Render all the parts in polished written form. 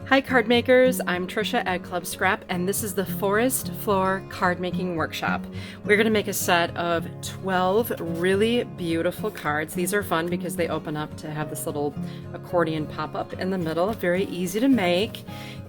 Hi card makers, I'm Tricia at Club Scrap and this is the Forest Floor Card Making Workshop. We're going to make a set of 12 really beautiful cards. These are fun because they open up to have this little accordion pop-up in the middle. Very easy to make.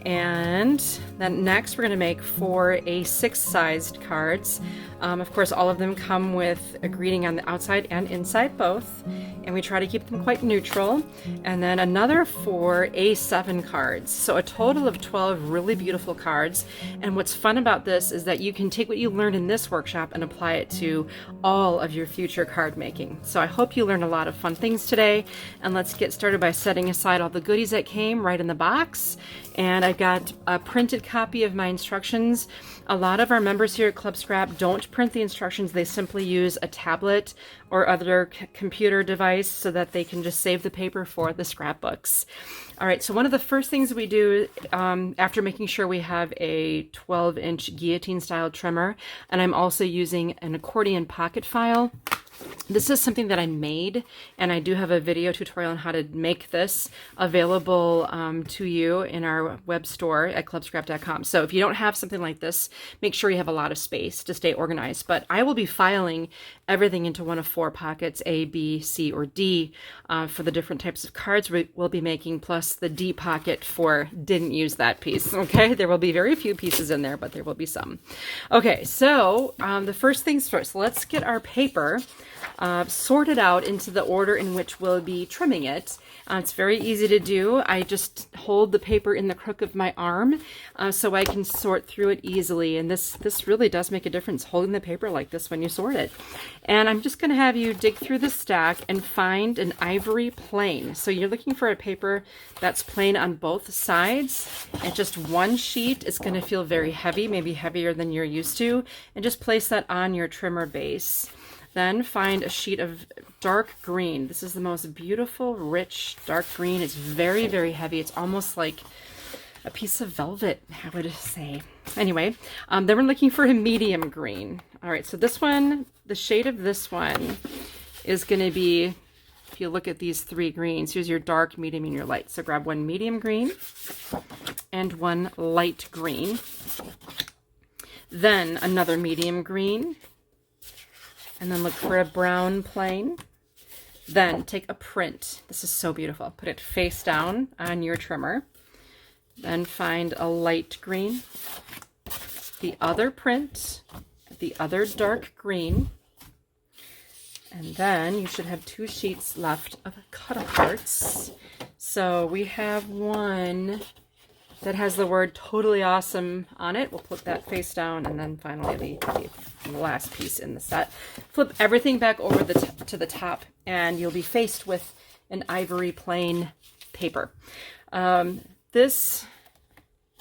And then next we're going to make 4 A6 sized cards. Of course, all of them come with a greeting on the outside and inside both, and we try to keep them quite neutral. And then another 4 A7 cards, so a total of 12 really beautiful cards. And what's fun about this is that you can take what you learned in this workshop and apply it to all of your future card making. So I hope you learned a lot of fun things today, and let's get started by setting aside all the goodies that came right in the box. And I've got a printed copy of my instructions. A lot of our members here at Club Scrap don't print the instructions. They simply use a tablet or other computer device so that they can just save the paper for the scrapbooks. All right, so one of the first things we do after making sure we have a 12-inch guillotine style trimmer, and I'm also using an accordion pocket file. This is something that I made, and I do have a video tutorial on how to make this available to you in our web store at clubscrap.com. So if you don't have something like this, make sure you have a lot of space to stay organized. But I will be filing everything into one of 4 pockets, A, B, C, or D, for the different types of cards we'll be making, plus the D pocket for didn't use that piece, okay? There will be very few pieces in there, but there will be some. Okay, so the first things first, let's get our paper sorted out into the order in which we'll be trimming it. It's very easy to do. I just hold the paper in the crook of my arm so I can sort through it easily. And this really does make a difference, holding the paper like this when you sort it. And I'm just going to have you dig through the stack and find an ivory plain. So you're looking for a paper that's plain on both sides. And just one sheet is going to feel very heavy, maybe heavier than you're used to. And just place that on your trimmer base. Then find a sheet of dark green. This is the most beautiful, rich, dark green. It's very, very heavy. It's almost like a piece of velvet, I would say. Anyway, then we're looking for a medium green. All right, so this one, the shade of this one is going to be, if you look at these 3 greens, here's your dark, medium, and your light. So grab one medium green and one light green. Then another medium green. And then look for a brown plain. Then take a print. This is so beautiful. Put it face down on your trimmer. Then find a light green, the other print, the other dark green, and then you should have 2 sheets left of cut-aparts. So we have one that has the word "totally awesome" on it. We'll put that face down, and then finally the last piece in the set. Flip everything back over to the top, and you'll be faced with an ivory plain paper. This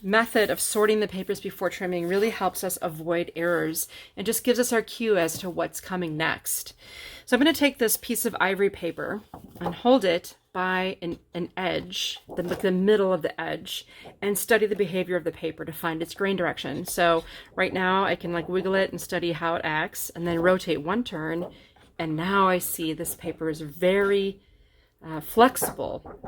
method of sorting the papers before trimming really helps us avoid errors and just gives us our cue as to what's coming next. So I'm going to take this piece of ivory paper and hold it by an edge, the middle of the edge, and study the behavior of the paper to find its grain direction. So right now I can like wiggle it and study how it acts, and then rotate one turn, and now I see this paper is very flexible.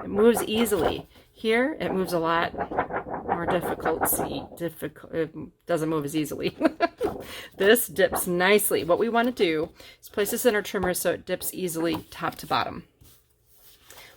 It moves easily. Here it moves a lot more difficult. It doesn't move as easily. This dips nicely. What we want to do is place this in our trimmer so it dips easily top to bottom.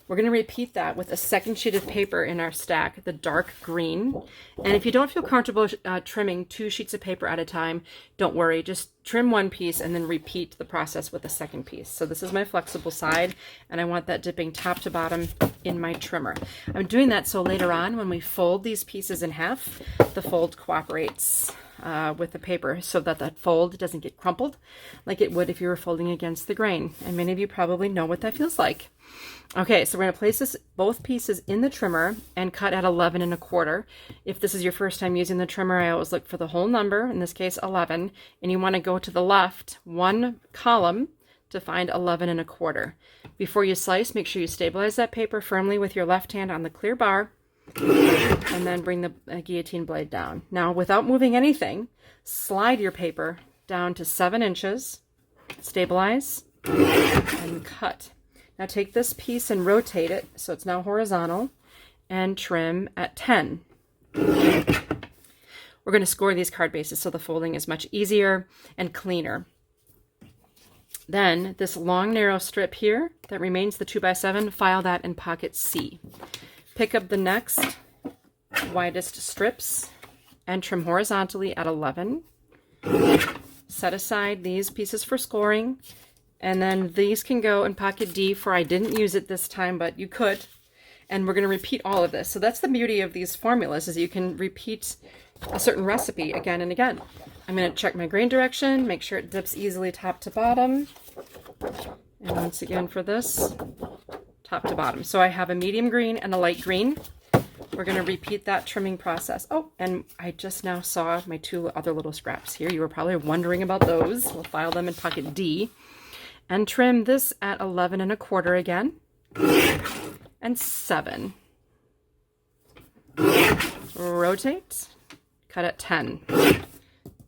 We're going to repeat that with a second sheet of paper in our stack, the dark green. And if you don't feel comfortable trimming 2 sheets of paper at a time, don't worry. Just trim one piece and then repeat the process with the second piece. So this is my flexible side, and I want that dipping top to bottom in my trimmer. I'm doing that so later on when we fold these pieces in half, the fold cooperates with the paper so that that fold doesn't get crumpled like it would if you were folding against the grain. And many of you probably know what that feels like. Okay, so we're going to place both pieces in the trimmer and cut at 11 1/4. If this is your first time using the trimmer, I always look for the whole number, in this case 11, and you want to go to the left 1 column to find 11 1/4. Before you slice, make sure you stabilize that paper firmly with your left hand on the clear bar, and then bring the guillotine blade down. Now, without moving anything, slide your paper down to 7 inches, stabilize, and cut. Now take this piece and rotate it so it's now horizontal, and trim at 10. We're going to score these card bases so the folding is much easier and cleaner. Then this long narrow strip here that remains, the 2x7, file that in pocket C. Pick up the next widest strips and trim horizontally at 11. Set aside these pieces for scoring, and then these can go in pocket D for I didn't use it this time, but you could. And we're going to repeat all of this. So that's the beauty of these formulas, is you can repeat a certain recipe again and again. I'm going to check my grain direction, make sure it dips easily top to bottom. And once again for this, top to bottom. So I have a medium green and a light green. We're going to repeat that trimming process. Oh, and I just now saw my 2 other little scraps here. You were probably wondering about those. We'll file them in pocket D. And trim this at 11 1/4 again. And 7. Rotate. Cut at 10.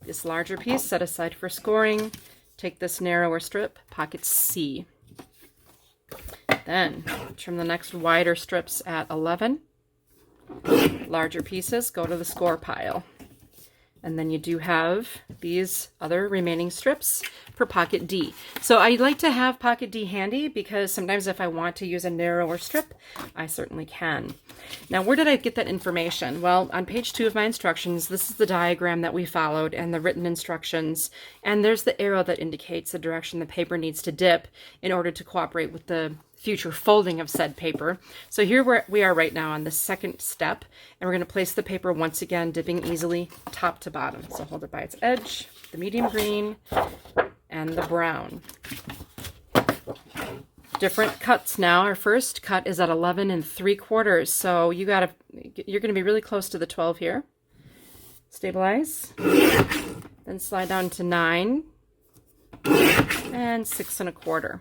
This larger piece set aside for scoring. Take this narrower strip, pocket C. Then trim the next wider strips at 11. Larger pieces go to the score pile. And then you do have these other remaining strips for pocket D. So I like to have pocket D handy because sometimes if I want to use a narrower strip, I certainly can. Now, where did I get that information? Well, on page 2 of my instructions, this is the diagram that we followed and the written instructions. And there's the arrow that indicates the direction the paper needs to dip in order to cooperate with the future folding of said paper. So here we are right now on the second step, and we're going to place the paper once again, dipping easily top to bottom. So hold it by its edge, the medium green and the brown. Different cuts now. Our first cut is at 11 3/4. So you're going to be really close to the 12 here. Stabilize. Then slide down to 9 and 6 1/4.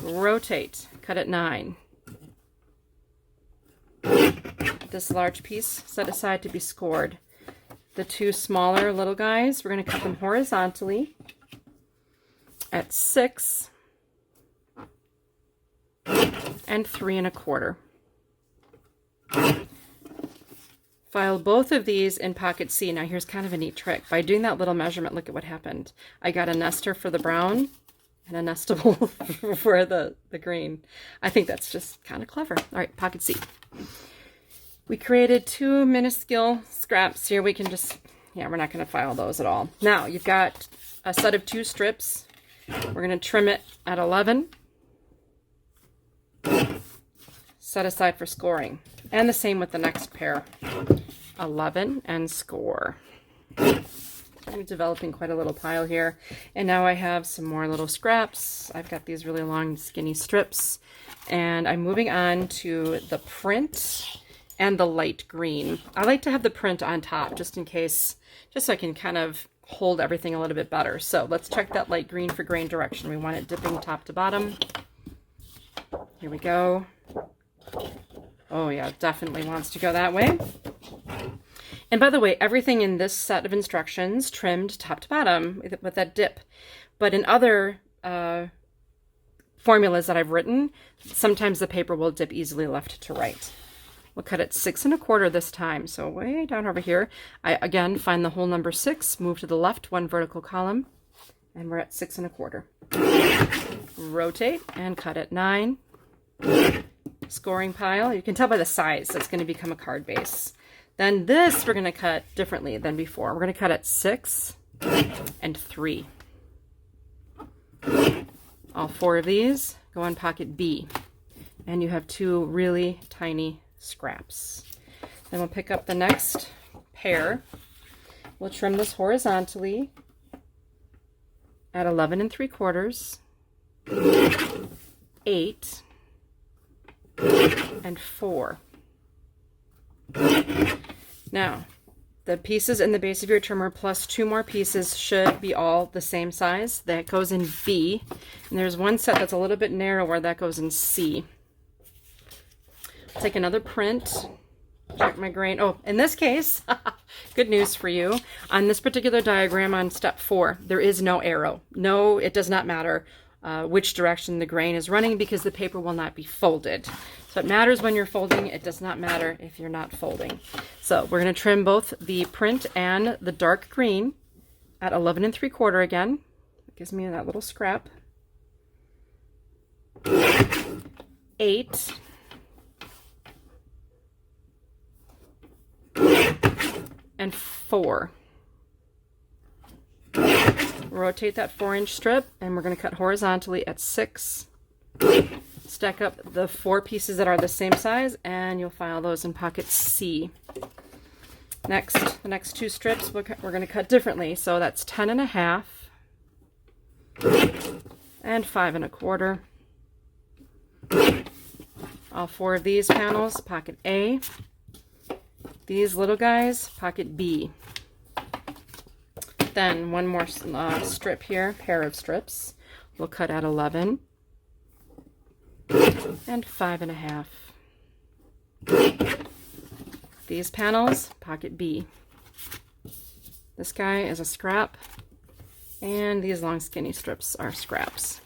Rotate, cut at 9. This large piece set aside to be scored. The 2 smaller little guys, we're going to cut them horizontally at 6 and 3 1/4. File both of these in pocket C. Now here's kind of a neat trick. By doing that little measurement, look at what happened. I got a nester for the brown and a nestable for the green. I think that's just kind of clever. All right, pocket C. We created 2 minuscule scraps here. We can just, we're not going to file those at all. Now you've got a set of 2 strips. We're going to trim it at 11. Set aside for scoring. And the same with the next pair. 11 and score. I'm developing quite a little pile here. And now I have some more little scraps. I've got these really long skinny strips. And I'm moving on to the print and the light green. I like to have the print on top just in case, just so I can kind of hold everything a little bit better. So let's check that light green for grain direction. We want it dipping top to bottom. Here we go. Oh yeah, it definitely wants to go that way. And by the way, everything in this set of instructions trimmed top to bottom with that dip. But in other formulas that I've written, sometimes the paper will dip easily left to right. We'll cut it 6 1/4 this time. So way down over here, I again find the whole number 6, move to the left 1 vertical column, and we're at 6 1/4. Rotate and cut at 9. Scoring pile. You can tell by the size that's going to become a card base. Then this we're going to cut differently than before. We're going to cut at 6 and 3. All 4 of these go on pocket B. And you have 2 really tiny scraps. Then we'll pick up the next pair. We'll trim this horizontally at 11 3/4, 8, and 4. Now, the pieces in the base of your trimmer plus 2 more pieces should be all the same size. That goes in B. And there's one set that's a little bit narrower that goes in C. Take another print, check my grain. Oh, in this case, good news for you. On this particular diagram on step 4, there is no arrow. No, it does not matter which direction the grain is running because the paper will not be folded. So it matters when you're folding. It does not matter if you're not folding. So we're going to trim both the print and the dark green at 11 3/4 again. It gives me that little scrap. 8. And 4. Rotate that 4-inch strip, and we're going to cut horizontally at 6. Stack up the 4 pieces that are the same size, and you'll file those in pocket C. Next, the next 2 strips we're going to cut differently. So that's 10 1/2 and 5 1/4. All 4 of these panels, pocket A. These little guys, pocket B. Then one more strip here, pair of strips. We'll cut at 11 and 5 1/2. These panels, pocket B. This guy is a scrap, and these long skinny strips are scraps.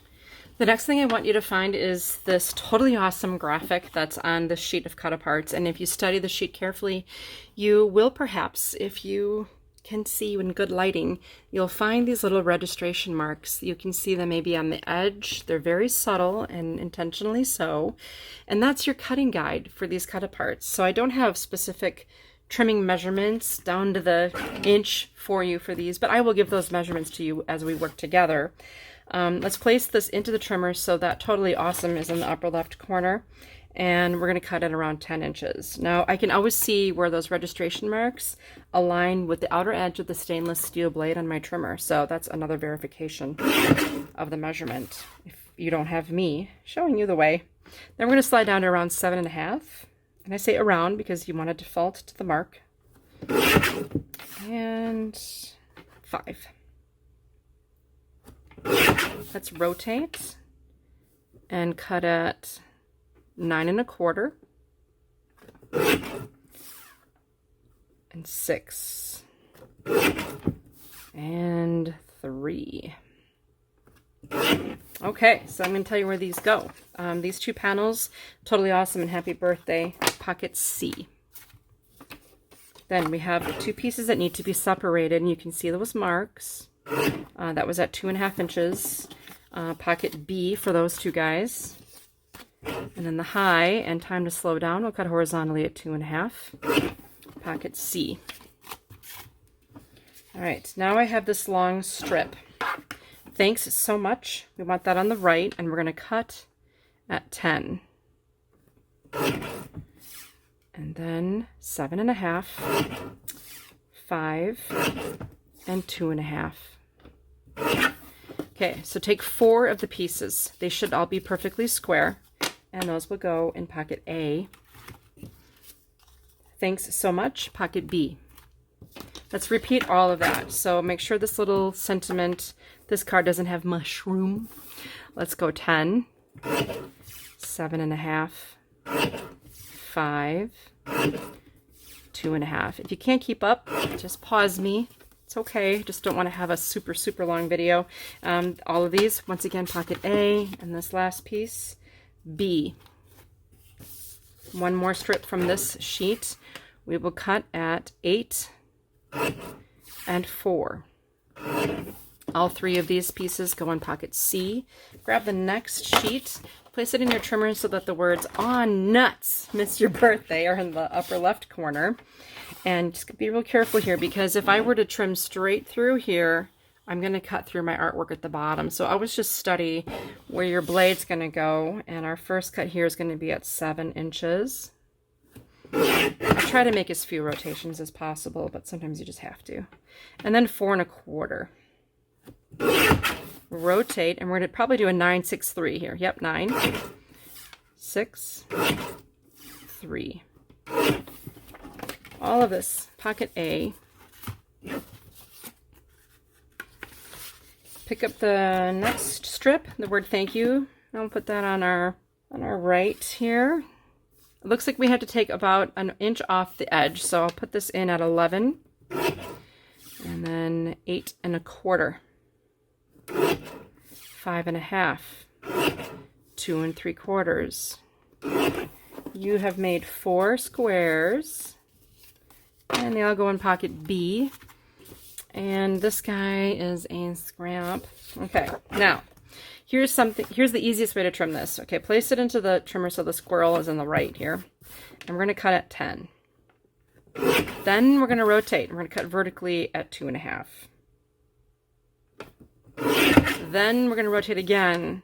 The next thing I want you to find is this totally awesome graphic that's on the sheet of cut-aparts, and if you study the sheet carefully, you will perhaps, if you can see in good lighting, you'll find these little registration marks. You can see them maybe on the edge. They're very subtle and intentionally so, and that's your cutting guide for these cut-aparts. So I don't have specific trimming measurements down to the inch for you for these, but I will give those measurements to you as we work together. Let's place this into the trimmer so that Totally Awesome is in the upper left corner, and we're going to cut it around 10 inches. Now I can always see where those registration marks align with the outer edge of the stainless steel blade on my trimmer, so that's another verification of the measurement if you don't have me showing you the way. Then we're going to slide down to around 7 1/2, and I say around because you want to default to the mark, and 5. Let's rotate and cut at 9 1/4 and 6 and 3. Okay, so I'm going to tell you where these go. These 2 panels, Totally Awesome and Happy Birthday, pocket C. Then we have 2 pieces that need to be separated, and you can see those marks. That was at 2 1/2 inches. Pocket B for those 2 guys. And then the high and time to slow down, we'll cut horizontally at 2 1/2. Pocket C. All right, now I have this long strip. Thanks so much. We want that on the right, and we're going to cut at 10. And then 7 1/2, 5, and 2 1/2. Okay, so take 4 of the pieces. They should all be perfectly square, and those will go in pocket A. Thanks so much, pocket B. Let's repeat all of that. So make sure this little sentiment, this card doesn't have mushroom. Let's go 10, 7 1/2, 5, 2 1/2. If you can't keep up, just pause me. It's okay. Just don't want to have a super, super long video. All of these, once again, pocket A, and this last piece, B. One more strip from this sheet. We will cut at 8 and 4. All 3 of these pieces go in pocket C. Grab the next sheet, place it in your trimmer so that the words "Aw, nuts, miss your birthday" are in the upper left corner. And just be real careful here, because if I were to trim straight through here, I'm going to cut through my artwork at the bottom. So always just study where your blade's going to go. And our first cut here is going to be at 7 inches. I try to make as few rotations as possible, but sometimes you just have to. And then 4 1/4. Rotate, and we're going to probably do a 9 6 3 here. Yep, 9 6 3. All of this, pocket A. Pick up the next strip, the word thank you. I'll put that on our right here. It looks like we have to take about an inch off the edge, so I'll put this in at 11, and then 8 1/4, 5 1/2, 2 3/4, you have made 4 squares, and they all go in pocket B. And this guy is a scrap. Okay, now here's the easiest way to trim this. Okay, place it into the trimmer so the squirrel is on the right here. And we're going to cut at 10. Then we're going to rotate. We're going to cut vertically at 2.5. Then we're going to rotate again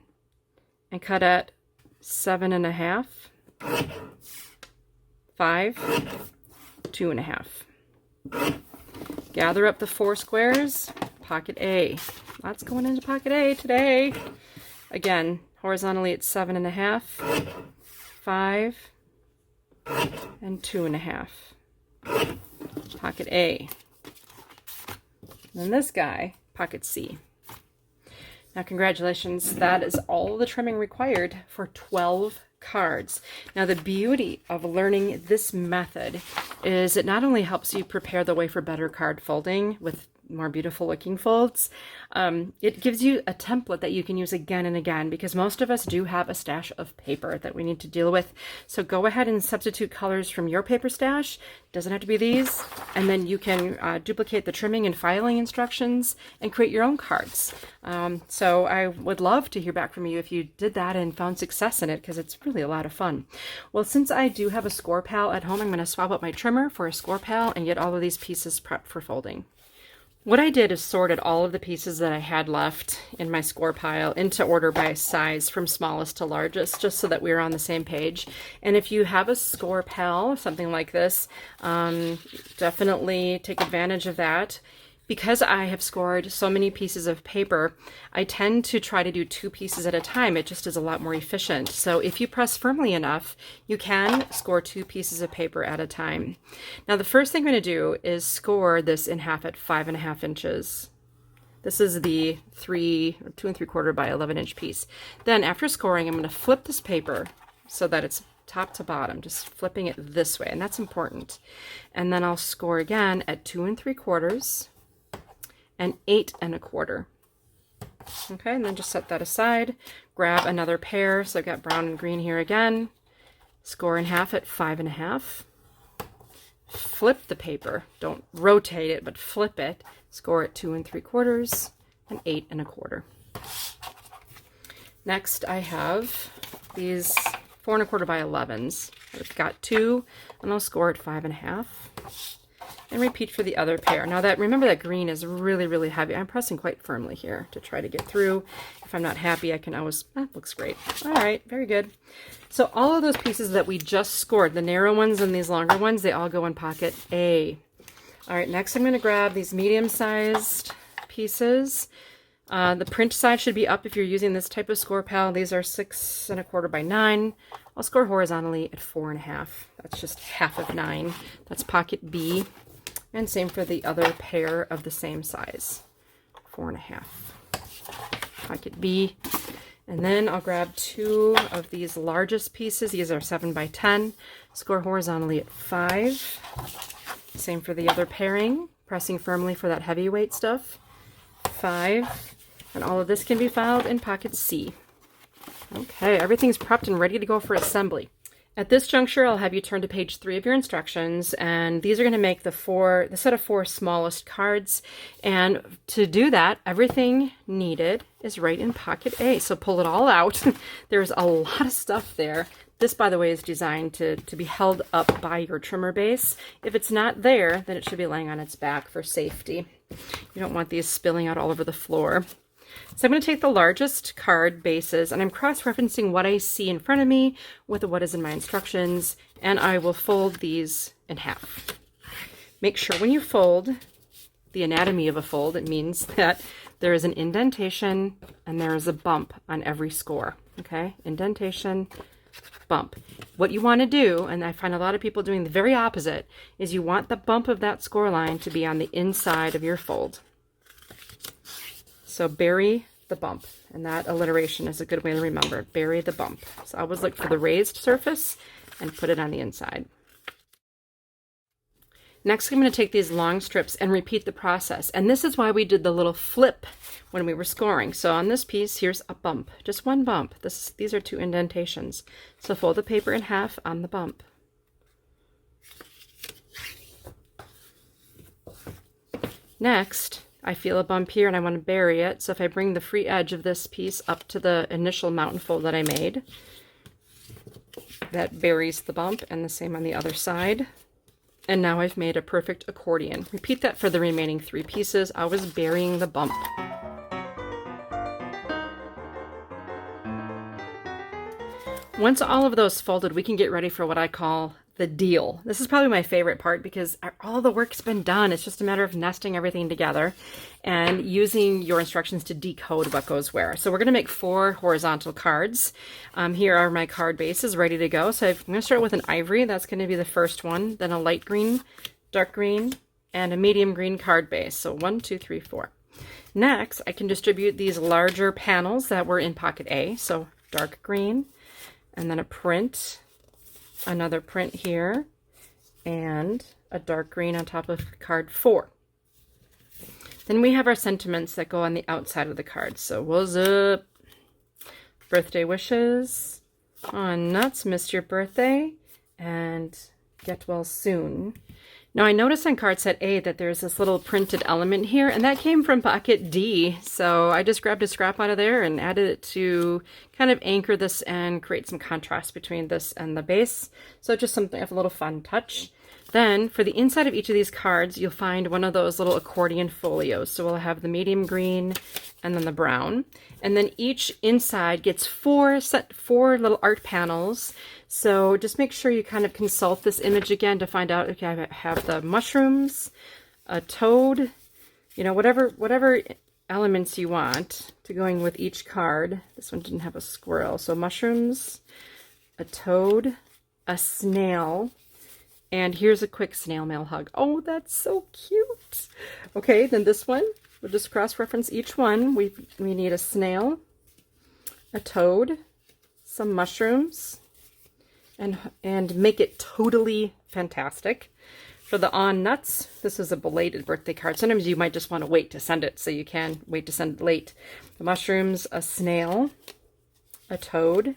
and cut at 7.5, 5, 2.5. Gather up the 4 squares, pocket A. Lots going into pocket A today. Again, horizontally it's 7.5, 5, and 2.5. Pocket A. And this guy, pocket C. Now, congratulations, that is all the trimming required for 12 cards. Now, the beauty of learning this method is it not only helps you prepare the way for better card folding with more beautiful looking folds, it gives you a template that you can use again and again, because most of us do have a stash of paper that we need to deal with. So go ahead and substitute colors from your paper stash. Doesn't have to be these. And then you can duplicate the trimming and filing instructions and create your own cards. So I would love to hear back from you if you did that and found success in it, because it's really a lot of fun. Well, since I do have a score pal at home, I'm going to swap out my trimmer for a score pal and get all of these pieces prepped for folding. What I did is sorted all of the pieces that I had left in my score pile into order by size from smallest to largest, just so that we were on the same page. And if you have a score pal, something like this, definitely take advantage of that. Because I have scored so many pieces of paper, I tend to try to do 2 pieces at a time. It just is a lot more efficient. So if you press firmly enough, you can score 2 pieces of paper at a time. Now, the first thing I'm going to do is score this in half at 5.5 inches. This is the 2 3/4 by 11 inch piece. Then after scoring, I'm going to flip this paper so that it's top to bottom, just flipping it this way, and that's important. And then I'll score again at 2 3/4 and 8 1/4. Okay, and then just set that aside. Grab another pair. So I've got brown and green here again. Score in half at 5.5. Flip the paper. Don't rotate it, but flip it. Score at 2 3/4 and 8 1/4. Next, I have these 4 1/4 by 11s. I've got 2, and I'll score at 5.5. And repeat for the other pair. Now remember that green is really, really heavy. I'm pressing quite firmly here to try to get through. If I'm not happy, I can always, that looks great. All right, very good. So all of those pieces that we just scored, the narrow ones and these longer ones, they all go in pocket A. All right, next I'm gonna grab these medium-sized pieces. The print side should be up if you're using this type of score pal. These are 6 1/4 by 9. I'll score horizontally at 4.5. That's just half of 9. That's pocket B. And same for the other pair of the same size, 4.5. Pocket B. And then I'll grab 2 of these largest pieces. These are 7 by 10. Score horizontally at 5. Same for the other pairing, pressing firmly for that heavyweight stuff. 5. And all of this can be filed in pocket C. Okay, everything's prepped and ready to go for assembly. At this juncture, I'll have you turn to page 3 of your instructions, and these are going to make the set of 4 smallest cards. And to do that, everything needed is right in pocket A. So pull it all out. There's a lot of stuff there. This, by the way, is designed to be held up by your trimmer base. If it's not there, then it should be laying on its back for safety. You don't want these spilling out all over the floor. So I'm going to take the largest card bases, and I'm cross-referencing what I see in front of me with what is in my instructions, and I will fold these in half. Make sure when you fold, the anatomy of a fold, it means that there is an indentation and there is a bump on every score. Okay, indentation, bump. What you want to do, and I find a lot of people doing the very opposite, is you want the bump of that score line to be on the inside of your fold. So bury the bump, and that alliteration is a good way to remember. Bury the bump. So I always look for the raised surface and put it on the inside. Next, I'm going to take these long strips and repeat the process. And this is why we did the little flip when we were scoring. So on this piece, here's a bump, just one bump. These are 2 indentations. So fold the paper in half on the bump. Next, I feel a bump here and I want to bury it. So if I bring the free edge of this piece up to the initial mountain fold that I made, that buries the bump, and the same on the other side. And now I've made a perfect accordion. Repeat that for the remaining 3 pieces, always burying the bump. Once all of those folded, we can get ready for what I call the deal. This is probably my favorite part because all the work's been done. It's just a matter of nesting everything together and using your instructions to decode what goes where. So we're going to make 4 horizontal cards. Here are my card bases ready to go. So I'm going to start with an ivory. That's going to be the first one. Then a light green, dark green, and a medium green card base. So 1, 2, 3, 4. Next, I can distribute these larger panels that were in pocket A. So dark green, and then a print, another print here, and a dark green on top of card 4. Then we have our sentiments that go on the outside of the card. So what's up? Birthday wishes. Oh, nuts, missed your birthday. And get well soon. Now I noticed on card set A that there's this little printed element here, and that came from pocket D. So I just grabbed a scrap out of there and added it to kind of anchor this and create some contrast between this and the base. So just something of a little fun touch. Then for the inside of each of these cards, you'll find one of those little accordion folios. So we'll have the medium green and then the brown. And then each inside gets 4 little art panels. So just make sure you kind of consult this image again to find out, okay, I have the mushrooms, a toad, you know, whatever elements you want to going with each card. This one didn't have a squirrel. So mushrooms, a toad, a snail, and here's a quick snail mail hug. Oh, that's so cute. Okay, then this one, we'll just cross-reference each one. We need a snail, a toad, some mushrooms, and make it totally fantastic. For the on nuts, this is a belated birthday card. Sometimes you might just want to wait to send it, so you can wait to send it late. The mushrooms, a snail, a toad,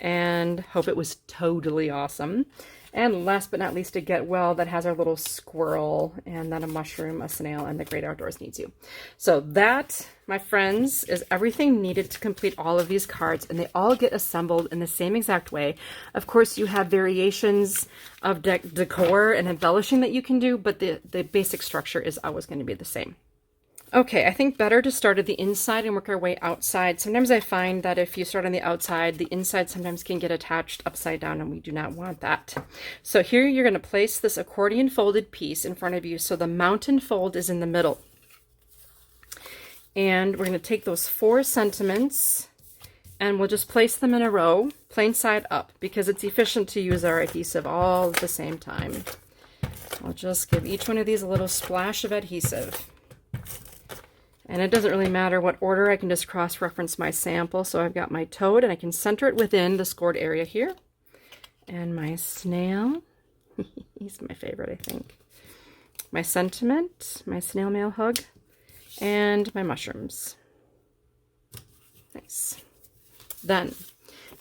and hope it was totally awesome. And last but not least, a get well that has our little squirrel, and then a mushroom, a snail, and the great outdoors needs you. So that, my friends, is everything needed to complete all of these cards, and they all get assembled in the same exact way. Of course, you have variations of decor and embellishing that you can do, but the basic structure is always going to be the same. Okay, I think better to start at the inside and work our way outside. Sometimes I find that if you start on the outside, the inside sometimes can get attached upside down, and we do not want that. So here you're going to place this accordion folded piece in front of you so the mountain fold is in the middle. And we're going to take those 4 sentiments and we'll just place them in a row, plain side up, because it's efficient to use our adhesive all at the same time. I'll just give each one of these a little splash of adhesive. And it doesn't really matter what order, I can just cross-reference my sample. So I've got my toad, and I can center it within the scored area here. And my snail, he's my favorite, I think. My sentiment, my snail mail hug, and my mushrooms. Nice. Then,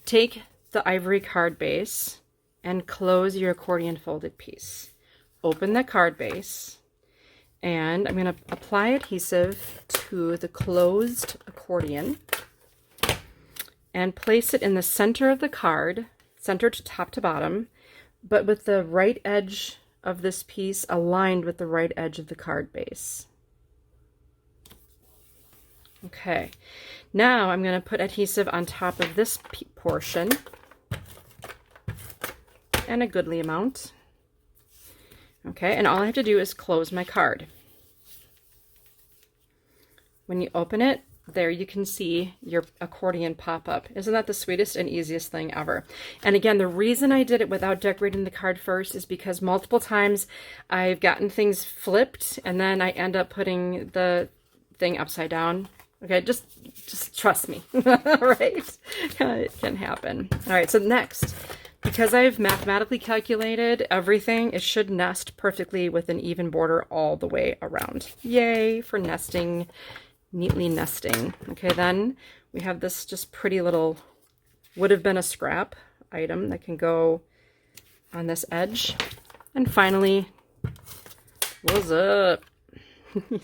take the ivory card base and close your accordion folded piece. Open the card base. And I'm going to apply adhesive to the closed accordion and place it in the center of the card, centered top to bottom, but with the right edge of this piece aligned with the right edge of the card base. Okay, now I'm going to put adhesive on top of this portion, and a goodly amount. Okay, and all I have to do is close my card. When you open it, there you can see your accordion pop up. Isn't that the sweetest and easiest thing ever? And again, the reason I did it without decorating the card first is because multiple times I've gotten things flipped and then I end up putting the thing upside down. Okay, just trust me, right? It can happen. All right, so next, Because I've mathematically calculated everything, it should nest perfectly with an even border all the way around. Yay for nesting, neatly nesting. Okay, then we have this just pretty little, would have been a scrap item that can go on this edge. And finally, what's up?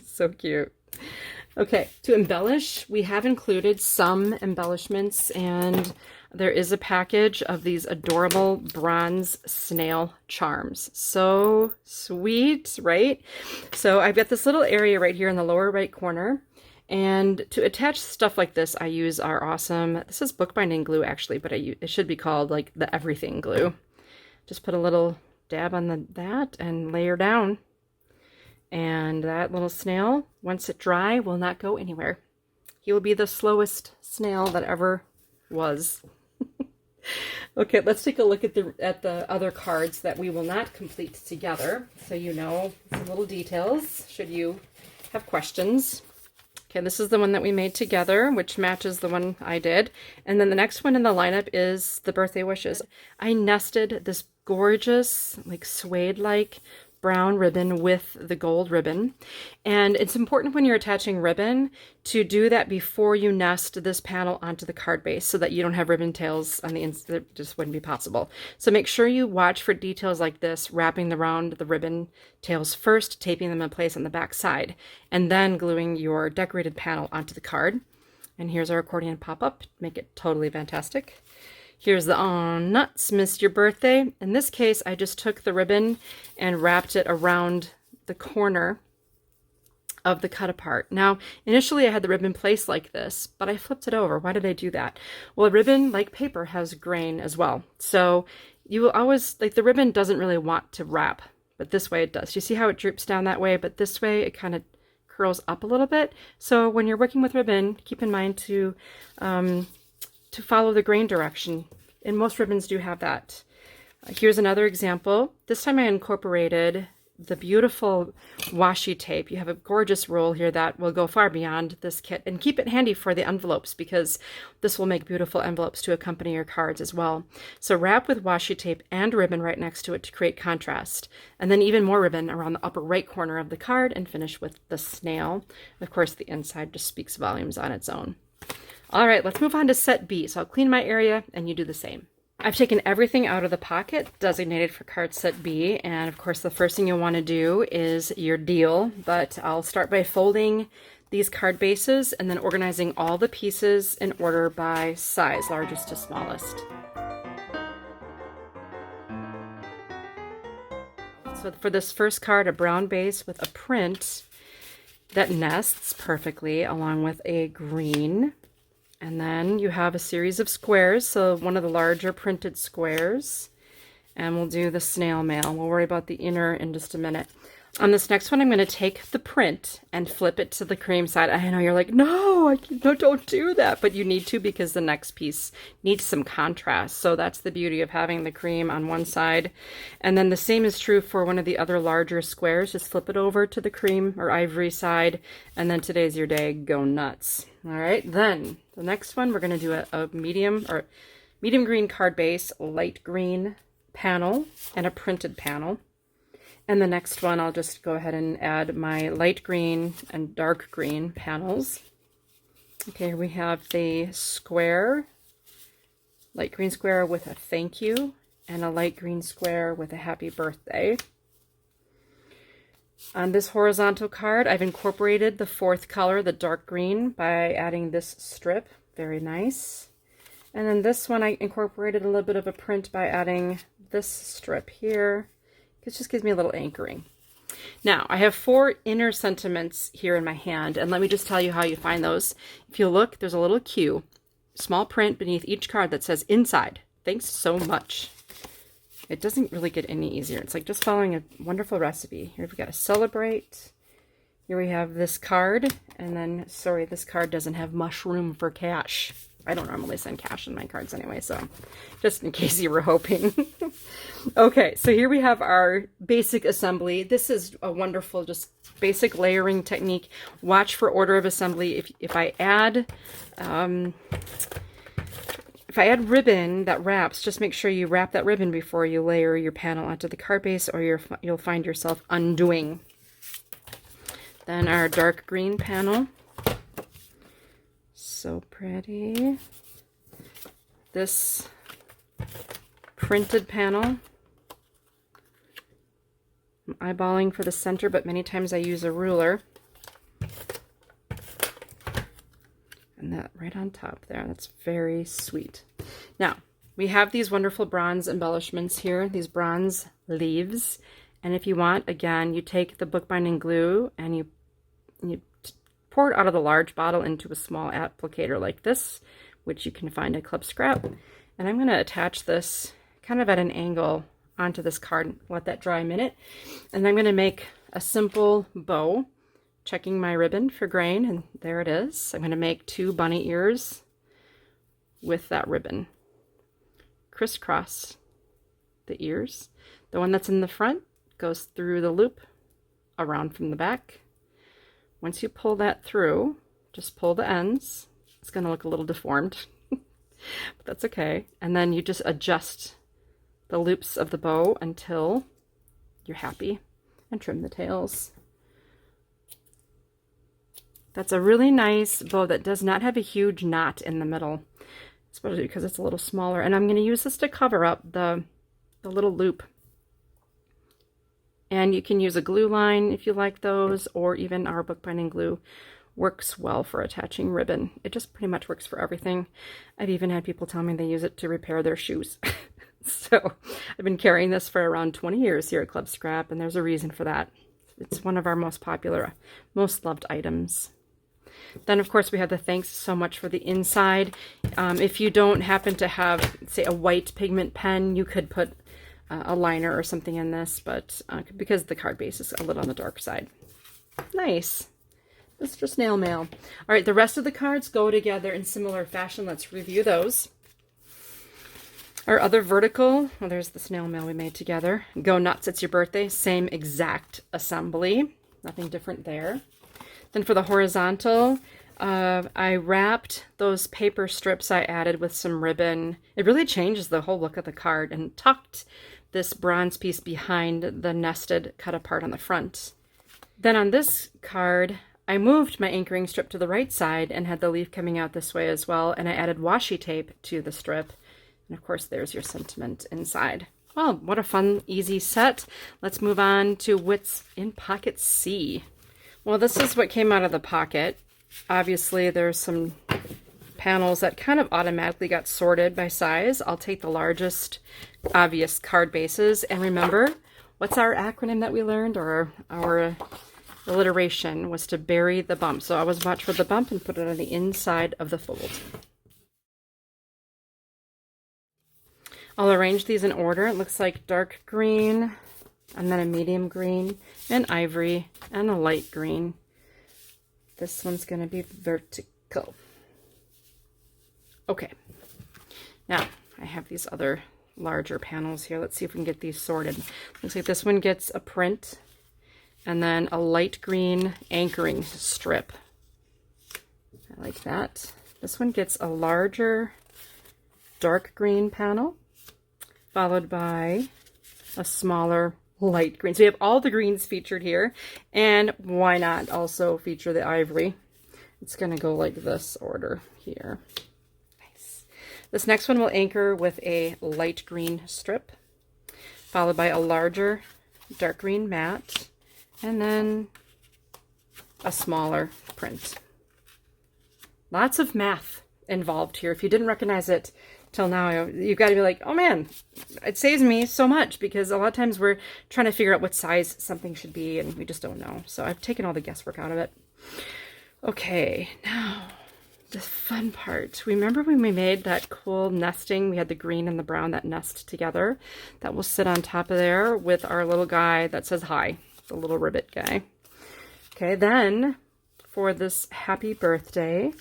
So cute. Okay, to embellish, we have included some embellishments, and there is a package of these adorable bronze snail charms. So sweet, right? So I've got this little area right here in the lower right corner, and to attach stuff like this, I use our awesome, this is bookbinding glue actually, but it should be called like the everything glue. Just put a little dab on that and layer down. And that little snail, once it dry, will not go anywhere. He will be the slowest snail that ever was. Okay, let's take a look at the other cards that we will not complete together, so you know some little details should you have questions. Okay, this is the one that we made together, which matches the one I did. And then the next one in the lineup is the birthday wishes. I nested this gorgeous, like suede-like brown ribbon with the gold ribbon. And it's important when you're attaching ribbon to do that before you nest this panel onto the card base so that you don't have ribbon tails on the inside. That just wouldn't be possible. So make sure you watch for details like this, wrapping around the ribbon tails first, taping them in place on the back side, and then gluing your decorated panel onto the card. And here's our accordion pop-up. Make it totally fantastic. Here's the "Aw, nuts, missed your birthday." In this case, I just took the ribbon and wrapped it around the corner of the cut apart. Now, initially I had the ribbon placed like this, but I flipped it over. Why did I do that? Well, a ribbon, like paper, has grain as well. So you will always, like the ribbon doesn't really want to wrap, but this way it does. You see how it droops down that way, but this way it kind of curls up a little bit. So when you're working with ribbon, keep in mind to follow the grain direction. And most ribbons do have that. Here's another example. This time I incorporated the beautiful washi tape. You have a gorgeous roll here that will go far beyond this kit. And keep it handy for the envelopes because this will make beautiful envelopes to accompany your cards as well. So wrap with washi tape and ribbon right next to it to create contrast. And then even more ribbon around the upper right corner of the card and finish with the snail. Of course, the inside just speaks volumes on its own. All right, let's move on to set B. So I'll clean my area and you do the same. I've taken everything out of the pocket designated for card set B. And of course, the first thing you'll want to do is your deal. But I'll start by folding these card bases and then organizing all the pieces in order by size, largest to smallest. So for this first card, a brown base with a print that nests perfectly along with a green. And then you have a series of squares, so one of the larger printed squares. And we'll do the snail mail. We'll worry about the inner in just a minute. On this next one, I'm going to take the print and flip it to the cream side. I know you're like, no, don't do that. But you need to because the next piece needs some contrast. So that's the beauty of having the cream on one side. And then the same is true for one of the other larger squares. Just flip it over to the cream or ivory side. And then today's your day. Go nuts. All right. Then the next one, we're going to do a medium green card base, light green panel, and a printed panel. And the next one, I'll just go ahead and add my light green and dark green panels. Okay, we have the square, light green square with a thank you, and a light green square with a happy birthday. On this horizontal card, I've incorporated the fourth color, the dark green, by adding this strip. Very nice. And then this one, I incorporated a little bit of a print by adding this strip here. It just gives me a little anchoring. Now, I have 4 inner sentiments here in my hand, and let me just tell you how you find those. If you look, there's a little Q, small print beneath each card that says inside. Thanks so much. It doesn't really get any easier. It's like just following a wonderful recipe. Here we've got to celebrate. Here we have this card, and then, sorry, this card doesn't have mushroom for cash. I don't normally send cash in my cards anyway, so just in case you were hoping. Okay, so here we have our basic assembly. This is a wonderful, just basic layering technique. Watch for order of assembly. If I add, if I add ribbon that wraps, just make sure you wrap that ribbon before you layer your panel onto the card base, or you'll find yourself undoing. Then our dark green panel. So pretty. This printed panel. I'm eyeballing for the center, but many times I use a ruler. And that right on top there, that's very sweet. Now, we have these wonderful bronze embellishments here, these bronze leaves. And if you want, again, you take the bookbinding glue and you pour it out of the large bottle into a small applicator like this, which you can find at Club Scrap. And I'm going to attach this kind of at an angle onto this card, let that dry a minute. And I'm going to make a simple bow, checking my ribbon for grain, and there it is. I'm going to make 2 bunny ears with that ribbon. Crisscross the ears. The one that's in the front goes through the loop around from the back. Once you pull that through, just pull the ends. It's going to look a little deformed, but that's okay. And then you just adjust the loops of the bow until you're happy, and trim the tails. That's a really nice bow that does not have a huge knot in the middle, especially because it's a little smaller. And I'm going to use this to cover up the little loop. And you can use a glue line if you like those, or even our bookbinding glue works well for attaching ribbon. It just pretty much works for everything. I've even had people tell me they use it to repair their shoes. So I've been carrying this for around 20 years here at Club Scrap, and there's a reason for that. It's one of our most popular, most loved items. Then, of course, we have the thanks so much for the inside. If you don't happen to have, say, a white pigment pen, you could put a liner or something in this, but because the card base is a little on the dark side. Nice. Mr. Snail Mail. All right, the rest of the cards go together in similar fashion. Let's review those. Our other vertical, well, there's the snail mail we made together. Go Nuts, It's Your Birthday. Same exact assembly. Nothing different there. Then for the horizontal, I wrapped those paper strips I added with some ribbon. It really changes the whole look of the card, and tucked this bronze piece behind the nested cut apart on the front. Then on this card, I moved my anchoring strip to the right side and had the leaf coming out this way as well, and I added washi tape to the strip. And of course, there's your sentiment inside. Well, what a fun, easy set. Let's move on to what's in pocket C. Well, this is what came out of the pocket. Obviously, there's some panels that kind of automatically got sorted by size. I'll take the largest obvious card bases. And remember, what's our acronym that we learned, or our alliteration was to bury the bump. So I always watch for the bump and put it on the inside of the fold. I'll arrange these in order. It looks like dark green, and then a medium green, and ivory, and a light green. This one's going to be vertical. Okay. Now, I have these other larger panels here. Let's see if we can get these sorted. Looks like this one gets a print, and then a light green anchoring strip. I like that. This one gets a larger dark green panel, followed by a smaller light green. So we have all the greens featured here, and why not also feature the ivory? It's going to go like this order here. Nice. This next one will anchor with a light green strip, followed by a larger dark green mat, and then a smaller print. Lots of math involved here. If you didn't recognize it till now, you've got to be like, oh man, it saves me so much, because a lot of times we're trying to figure out what size something should be and we just don't know. So I've taken all the guesswork out of it. Okay, now the fun part. Remember when we made that cool nesting? We had the green and the brown that nest together. That will sit on top of there with our little guy that says hi, the little ribbit guy. Okay, then for this happy birthday,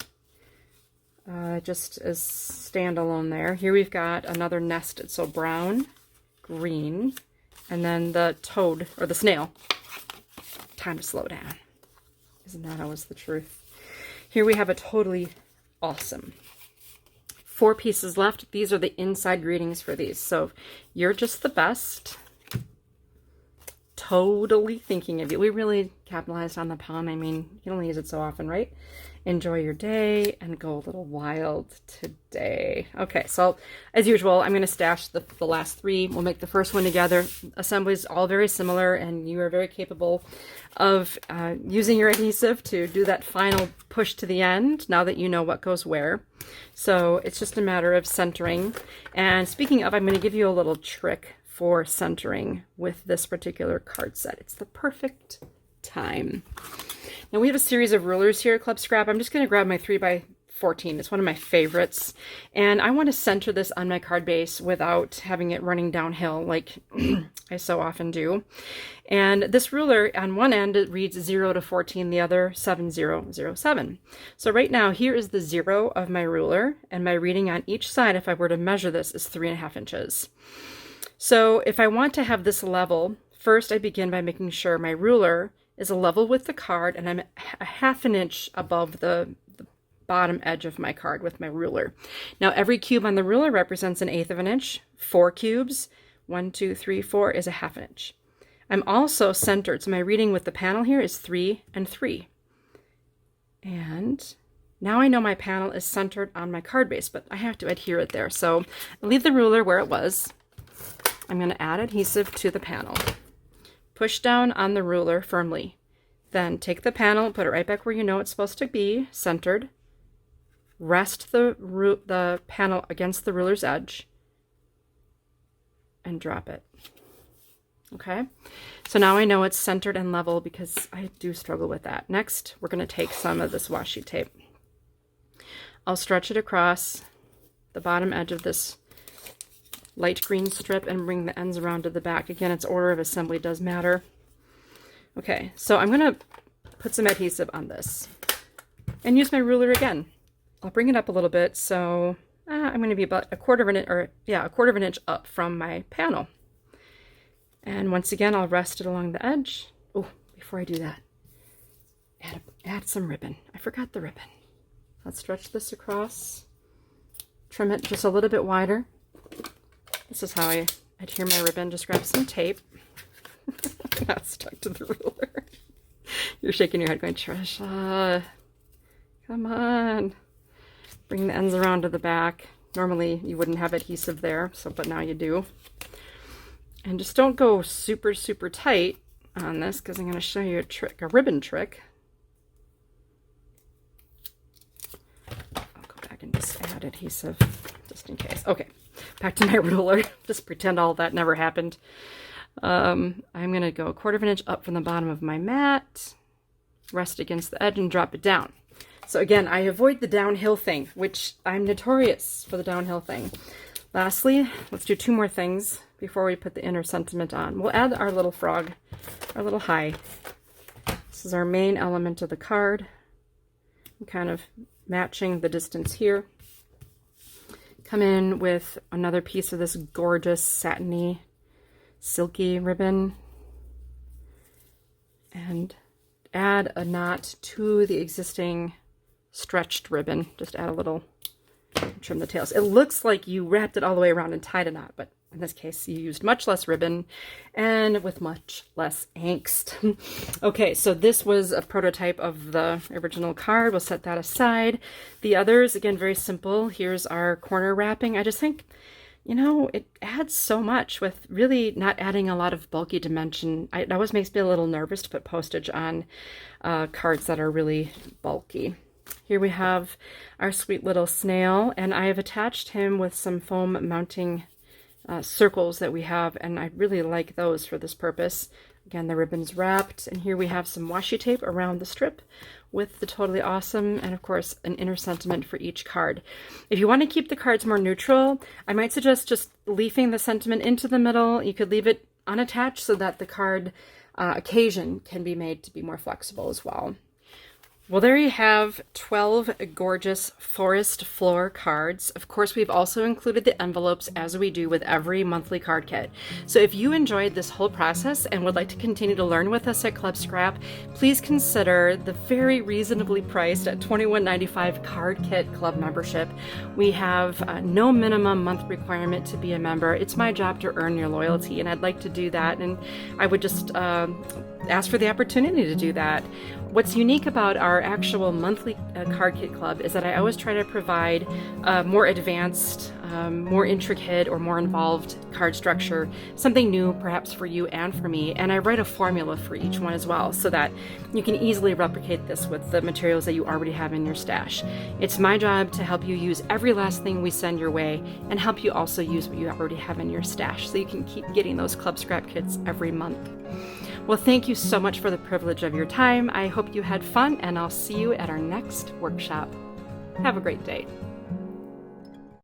just as standalone there. Here we've got another nested, so brown, green, and then the toad, or the snail. Time to slow down. Isn't that always the truth? Here we have a totally awesome 4 pieces left. These are the inside greetings for these. So you're just the best. Totally thinking of you. We really capitalized on the pun. I mean, you can only use it so often, right? Enjoy your day and go a little wild today. Okay, so as usual, I'm going to stash the last 3. We'll make the first one together. Assembly is all very similar, and you are very capable of using your adhesive to do that final push to the end now that you know what goes where. So it's just a matter of centering. And speaking of, I'm going to give you a little trick for centering with this particular card set. It's the perfect time. Now we have a series of rulers here at Club Scrap. I'm just going to grab my 3x14. It's one of my favorites. And I want to center this on my card base without having it running downhill like I so often do. And this ruler, on one end, it reads 0 to 14, the other 7007. So right now, here is the 0 of my ruler, and my reading on each side, if I were to measure this, is 3.5 inches. So if I want to have this level, first I begin by making sure my ruler is a level with the card, and I'm a 1/2 inch above the bottom edge of my card with my ruler. Now every cube on the ruler represents 1/8 of an inch. 4 cubes, 1, 2, 3, 4, is a 1/2 inch. I'm also centered, so my reading with the panel here is 3 and 3. And now I know my panel is centered on my card base, but I have to adhere it there. So I'll leave the ruler where it was. I'm going to add adhesive to the panel. Push down on the ruler firmly. Then take the panel, put it right back where you know it's supposed to be, centered. Rest the panel against the ruler's edge and drop it. Okay, so now I know it's centered and level because I do struggle with that. Next, we're going to take some of this washi tape. I'll stretch it across the bottom edge of this light green strip and bring the ends around to the back. Again, its order of assembly does matter. Okay, so I'm going to put some adhesive on this and use my ruler again. I'll bring it up a little bit, so I'm going to be about a quarter of an inch up from my panel. And once again, I'll rest it along the edge. Oh, before I do that, add some ribbon. I forgot the ribbon. Let's stretch this across, trim it just a little bit wider. This is how I adhere my ribbon. Just grab some tape. Not stuck to the ruler. You're shaking your head going, Tricia, come on. Bring the ends around to the back. Normally you wouldn't have adhesive there, but now you do. And just don't go super, super tight on this because I'm going to show you a trick, a ribbon trick. I'll go back and just add adhesive just in case. Okay, back to my ruler. Just pretend all that never happened. I'm going to go 1/4 inch up from the bottom of my mat, rest against the edge, and drop it down. So again, I avoid the downhill thing, which I'm notorious for the downhill thing. Lastly, let's do 2 more things before we put the inner sentiment on. We'll add our little frog, our little high. This is our main element of the card. I'm kind of matching the distance here. Come in with another piece of this gorgeous satiny, silky ribbon and add a knot to the existing stretched ribbon. Just add a little, trim the tails. It looks like you wrapped it all the way around and tied a knot, but in this case you used much less ribbon and with much less angst. Okay, so this was a prototype of the original card. We'll set that aside. The others, again, very simple. Here's our corner wrapping. I just think, you know, it adds so much with really not adding a lot of bulky dimension. It always makes me a little nervous to put postage on cards that are really bulky. Here we have our sweet little snail, and I have attached him with some foam mounting circles that we have, and I really like those for this purpose. Again, the ribbon's wrapped, and here we have some washi tape around the strip with the Totally Awesome, and of course an inner sentiment for each card. If you want to keep the cards more neutral, I might suggest just leafing the sentiment into the middle. You could leave it unattached so that the card occasion can be made to be more flexible as well. Well, there you have 12 gorgeous forest floor cards. Of course, we've also included the envelopes as we do with every monthly card kit. So if you enjoyed this whole process and would like to continue to learn with us at Club Scrap, please consider the very reasonably priced at $21.95 card kit club membership. We have no minimum month requirement to be a member. It's my job to earn your loyalty, and I'd like to do that, and I would just ask for the opportunity to do that. What's unique about our actual monthly card kit club is that I always try to provide more advanced, more intricate, or more involved card structure, something new perhaps for you and for me, and I write a formula for each one as well so that you can easily replicate this with the materials that you already have in your stash. It's my job to help you use every last thing we send your way and help you also use what you already have in your stash so you can keep getting those Club Scrap kits every month. Well, thank you so much for the privilege of your time. I hope you had fun, and I'll see you at our next workshop. Have a great day.